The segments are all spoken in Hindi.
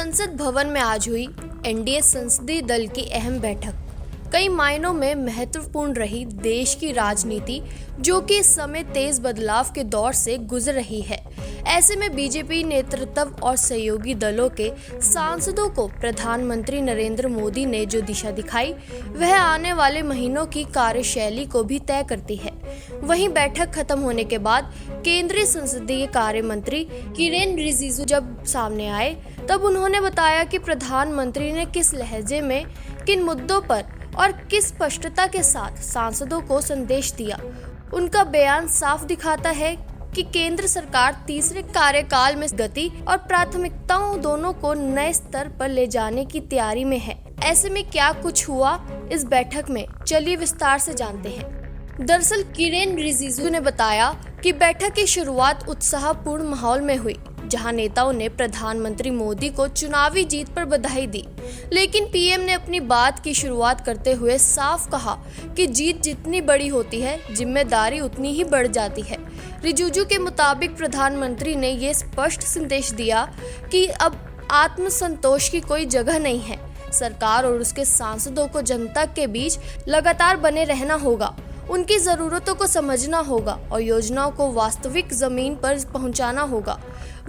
संसद भवन में आज हुई एनडीए संसदीय दल की अहम बैठक कई मायनों में महत्वपूर्ण रही। देश की राजनीति जो कि इस समय तेज बदलाव के दौर से गुजर रही है, ऐसे में बीजेपी नेतृत्व और सहयोगी दलों के सांसदों को प्रधानमंत्री नरेंद्र मोदी ने जो दिशा दिखाई, वह आने वाले महीनों की कार्यशैली को भी तय करती है। वहीं बैठक खत्म होने के बाद केंद्रीय संसदीय कार्य मंत्री किरेन रिजिजू जब सामने आए, तब उन्होंने बताया कि प्रधानमंत्री ने किस लहजे में, किन मुद्दों पर और किस स्पष्टता के साथ सांसदों को संदेश दिया। उनका बयान साफ दिखाता है कि केंद्र सरकार तीसरे कार्यकाल में गति और प्राथमिकताओं दोनों को नए स्तर पर ले जाने की तैयारी में है। ऐसे में क्या कुछ हुआ इस बैठक में, चलिए विस्तार से जानते हैं। दरअसल किरेन रिजिजू ने बताया कि बैठक की शुरुआत उत्साहपूर्ण माहौल में हुई, जहां नेताओं ने प्रधानमंत्री मोदी को चुनावी जीत पर बधाई दी। लेकिन पीएम ने अपनी बात की शुरुआत करते हुए साफ कहा कि जीत जितनी बड़ी होती है, जिम्मेदारी उतनी ही बढ़ जाती है। रिजिजू के मुताबिक प्रधानमंत्री ने ये स्पष्ट संदेश दिया कि अब आत्मसंतोष की कोई जगह नहीं है। सरकार और उसके सांसदों को जनता के बीच लगातार बने रहना होगा, उनकी जरूरतों को समझना होगा और योजनाओं को वास्तविक जमीन पर पहुंचाना होगा।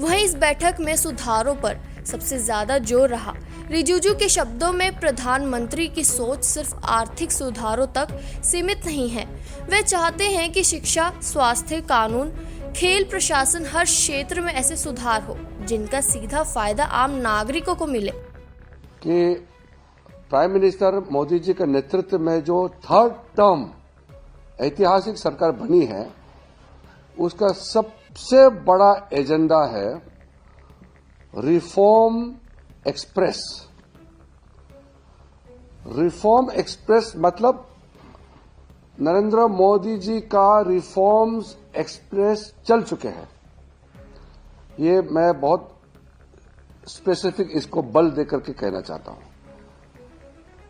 वहीं इस बैठक में सुधारों पर सबसे ज्यादा जोर रहा। रिजिजू के शब्दों में प्रधानमंत्री की सोच सिर्फ आर्थिक सुधारों तक सीमित नहीं है। वे चाहते हैं कि शिक्षा, स्वास्थ्य, कानून, खेल, प्रशासन, हर क्षेत्र में ऐसे सुधार हो जिनका सीधा फायदा आम नागरिकों को मिले। कि प्राइम मिनिस्टर मोदी जी के नेतृत्व में जो थर्ड टर्म ऐतिहासिक सरकार बनी है, उसका सबसे बड़ा एजेंडा है रिफॉर्म एक्सप्रेस। रिफॉर्म एक्सप्रेस मतलब नरेंद्र मोदी जी का रिफॉर्म्स एक्सप्रेस चल चुके हैं। ये मैं बहुत स्पेसिफिक इसको बल देकर के कहना चाहता हूं।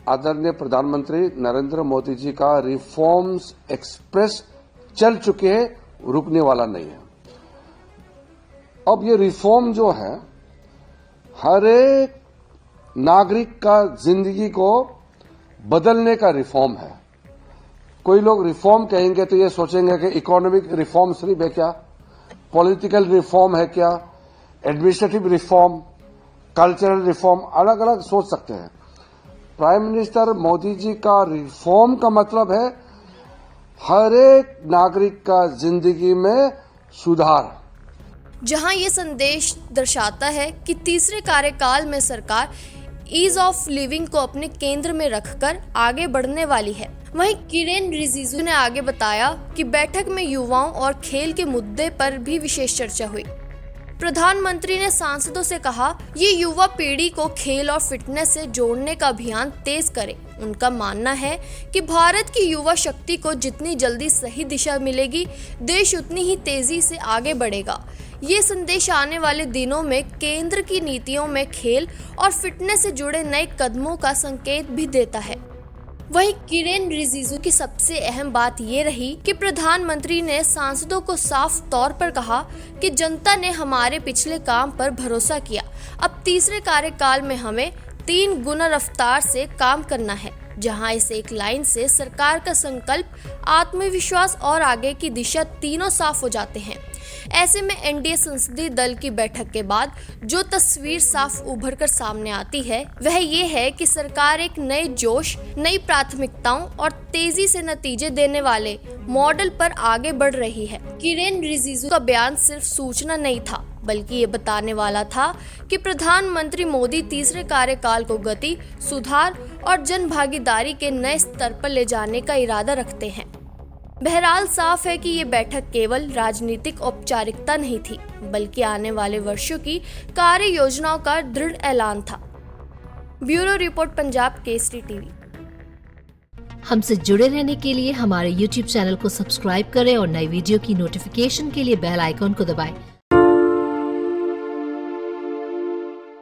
आदरणीय प्रधानमंत्री नरेंद्र मोदी जी का रिफॉर्म्स एक्सप्रेस चल चुके हैं, रुकने वाला नहीं है। अब ये रिफॉर्म जो है, हर एक नागरिक का जिंदगी को बदलने का रिफॉर्म है। कोई लोग रिफॉर्म कहेंगे तो ये सोचेंगे कि इकोनॉमिक रिफॉर्म सिर्फ है क्या, पॉलिटिकल रिफॉर्म है क्या, एडमिनिस्ट्रेटिव रिफॉर्म, कल्चरल रिफॉर्म, अलग अलग सोच सकते हैं। प्राइम मिनिस्टर मोदी जी का रिफॉर्म का मतलब है हर एक नागरिक का जिंदगी में सुधार। जहां ये संदेश दर्शाता है कि तीसरे कार्यकाल में सरकार ईज ऑफ लिविंग को अपने केंद्र में रखकर आगे बढ़ने वाली है। वहीं किरेन रिजिजू ने आगे बताया कि बैठक में युवाओं और खेल के मुद्दे पर भी विशेष चर्चा हुई। प्रधानमंत्री ने सांसदों से कहा, ये युवा पीढ़ी को खेल और फिटनेस से जोड़ने का अभियान तेज करे। उनका मानना है कि भारत की युवा शक्ति को जितनी जल्दी सही दिशा मिलेगी, देश उतनी ही तेजी से आगे बढ़ेगा। ये संदेश आने वाले दिनों में केंद्र की नीतियों में खेल और फिटनेस से जुड़े नए कदमों का संकेत भी देता है। वहीं किरेन रिजिजू की सबसे अहम बात ये रही कि प्रधानमंत्री ने सांसदों को साफ तौर पर कहा कि जनता ने हमारे पिछले काम पर भरोसा किया। अब तीसरे कार्यकाल में हमें 3 गुना रफ्तार से काम करना है, जहां इस एक लाइन से सरकार का संकल्प, आत्मविश्वास और आगे की दिशा तीनों साफ हो जाते हैं। ऐसे में एनडीए संसदीय दल की बैठक के बाद जो तस्वीर साफ उभर कर सामने आती है, वह ये है कि सरकार एक नए जोश, नई प्राथमिकताओं और तेजी से नतीजे देने वाले मॉडल पर आगे बढ़ रही है। किरेन रिजिजू का बयान सिर्फ सूचना नहीं था, बल्कि ये बताने वाला था कि प्रधानमंत्री मोदी तीसरे कार्यकाल को गति, सुधार और जन भागीदारी के नए स्तर पर ले जाने का इरादा रखते हैं। बहरहाल साफ है कि ये बैठक केवल राजनीतिक औपचारिकता नहीं थी, बल्कि आने वाले वर्षों की कार्य योजनाओं का दृढ़ ऐलान था। Bureau report, Punjab Kesari TV. हमसे जुड़े रहने के लिए हमारे YouTube चैनल को सब्सक्राइब करें और नई वीडियो की नोटिफिकेशन के लिए बेल आइकॉन को दबाएं